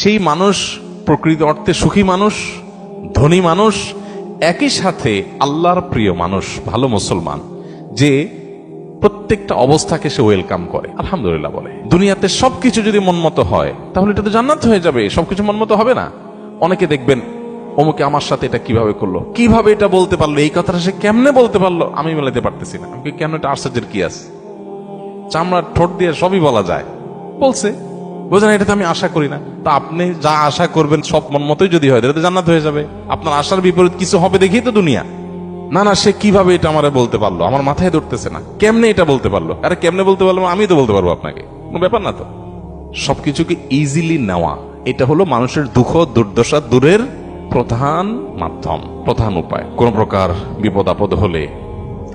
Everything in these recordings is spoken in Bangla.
সেই মানুষ প্রকৃত অর্থে সুখী মানুষ, ধনী মানুষ, একই সাথে আল্লাহর প্রিয় মানুষ, ভালো মুসলমান, যে প্রত্যেকটা অবস্থাকে সে ওয়েলকাম করে, আলহামদুলিল্লাহ বলে। দুনিয়াতে সবকিছু যদি মনমতো হয় তাহলে এটা তো জান্নাত হয়ে যাবে। সবকিছু মনমতো হবে না। অনেকে দেখবেন অমুকে আমার সাথে এটা কিভাবে করলো, কিভাবে এটা বলতে পারলো, এই কথাটা সে কেমনে বলতে পারলো, আমি মেলাতে পারতেছি না। আমি কেন, এটা আশ্চর্যের কি আছে? চামড়ার ঠোঁট দিয়ে সবই বলা যায়, বলছে, বোঝেন, এটা তো আমি আশা করি না। তা আপনি যা আশা করবেন সব মন মতোই যদি হয়, এটা তো জান্নাত হয়ে যাবে। আপনার আশার বিপরীত কিছু হবে দেখেই তো দুনিয়া। না না, সে কিভাবে এটা আমারে বলতে পারলো, আমার মাথায় ধরতেছে না, কেমনে এটা বলতে পারলো। আরে কেমনে বলতে পারলো, আমি তো বলতে পারবো আপনাকে, কোনো ব্যাপার না তো। সবকিছুকে ইজিলি নেওয়া, এটা হলো মানুষের দুঃখ দুর্দশা দূরের প্রধান মাধ্যম, প্রধান উপায়। কোন প্রকার বিপদ আপদ হলে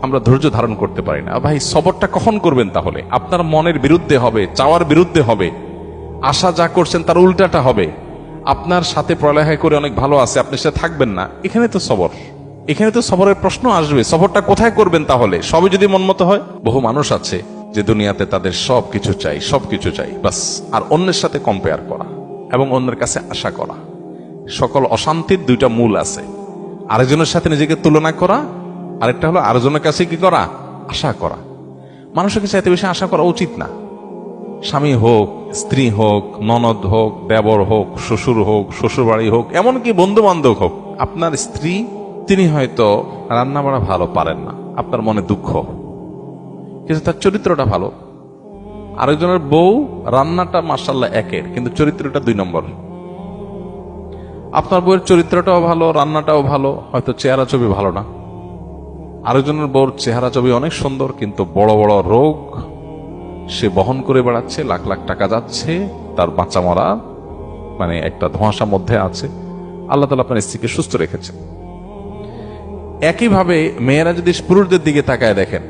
আমরা ধৈর্য ধারণ করতে পারি না। ভাই, সবরটা কখন করবেন? তাহলে আপনার মনের বিরুদ্ধে হবে, চাওয়ার বিরুদ্ধে হবে, আশা যা করছেন তার উল্টাটা হবে। আপনার সাথে পড়ালেখা করে অনেক ভালো আছে, আপনি সাথে থাকবেন না, এখানে তো সবর, এখানে তো সবরের প্রশ্ন আসবে। সবরটা কোথায় করবেন তাহলে? সবই যদি মনমতো হয়। বহু মানুষ আছে যে দুনিয়াতে তাদের সবকিছু চাই, সবকিছু চাই, বাস, আর অন্যের সাথে কম্পেয়ার করা এবং অন্যের কাছে আশা করা। সকল অশান্তির দুইটা মূল আছে, আরেকজনের সাথে নিজেকে তুলনা করা, আরেকটা হলো আরেকজনের কাছে কি করা, আশা করা। মানুষের চাইতে বেশি আশা করা উচিত না। স্বামী হোক, স্ত্রী হোক, ননদ হোক, দেবর হোক, শ্বশুর হোক, শ্বশুর বাড়ি হোক, এমনকি বন্ধু বান্ধব হোক। আপনার স্ত্রী, তিনি হয়তো রান্না বাড়া ভালো পারেন না, আপনার মনে দুঃখ, কিন্তু তার চরিত্রটা ভালো। আরেকজনের বউ রান্নাটা মাশাআল্লাহ একের, কিন্তু চরিত্রটা 2 নম্বর। আপনার বউয়ের চরিত্রটাও ভালো, রান্নাটাও ভালো, হয়তো চেহারা ছবি ভালো না। আরেকজনের বউর চেহারা ছবি অনেক সুন্দর, কিন্তু বড় বড় রোগ সে বহন করে বেড়াচ্ছে, লাখ লাখ টাকা যাচ্ছে, তার বাঁচা মরা মানে একটা ধোঁয়াশার মধ্যে আছে। আল্লাহ তাআলা আপনার স্ত্রীকে সুস্থ রেখেছেন। একইভাবে মেয়েরা যদি পুরুষদের দিকে তাকায় দেখেন,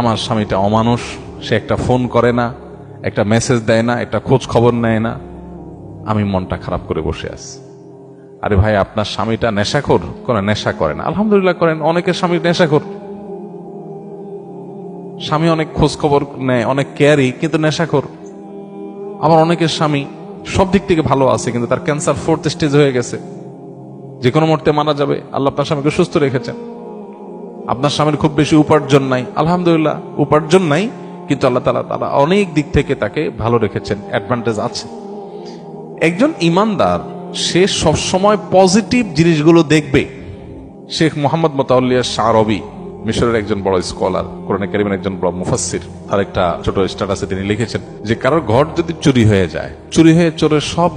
আমার স্বামীটা অমানুষ, সে একটা ফোন করে না, একটা মেসেজ দেয় না, একটা খোঁজ খবর নেয় না, আমি মনটা খারাপ করে বসে আছি। আরে ভাই, আপনার স্বামীটা নেশাখোর? কোন নেশা করে না, আলহামদুলিল্লাহ করেন। অনেকের স্বামী নেশাখোর, স্বামী অনেক খোঁজ খবর নেয়, অনেক কেয়ারি, কিন্তু নেশাখোর। আবার অনেকের স্বামী সব দিক থেকে ভালো আছে, কিন্তু তার ক্যান্সার 4th স্টেজ হয়ে গেছে, যে কোনো মুহূর্তে মারা যাবে। আল্লাহ আপনার স্বামীকে সুস্থ রেখেছেন। আপনার স্বামীর খুব বেশি উপার্জন নাই, আলহামদুলিল্লাহ, উপার্জন নাই, কিন্তু আল্লাহ তাআলা অনেক দিক থেকে তাকে ভালো রেখেছেন, অ্যাডভান্টেজ আছে। একজন ইমানদার, সে সবসময় পজিটিভ জিনিসগুলো দেখবে। শেখ মোহাম্মদ মোতাওয়াল্লিয়া শারবি, মিশরের একজন বড় স্কলার, কোরআনে কারীমের একজন বড় মুফাসসির, তার একটা ছোট স্ট্যাটাসে তিনি লিখেছেন যে কারোর ঘর যদি চুরি হয়ে যায়, চুরি হয়ে চোরের সব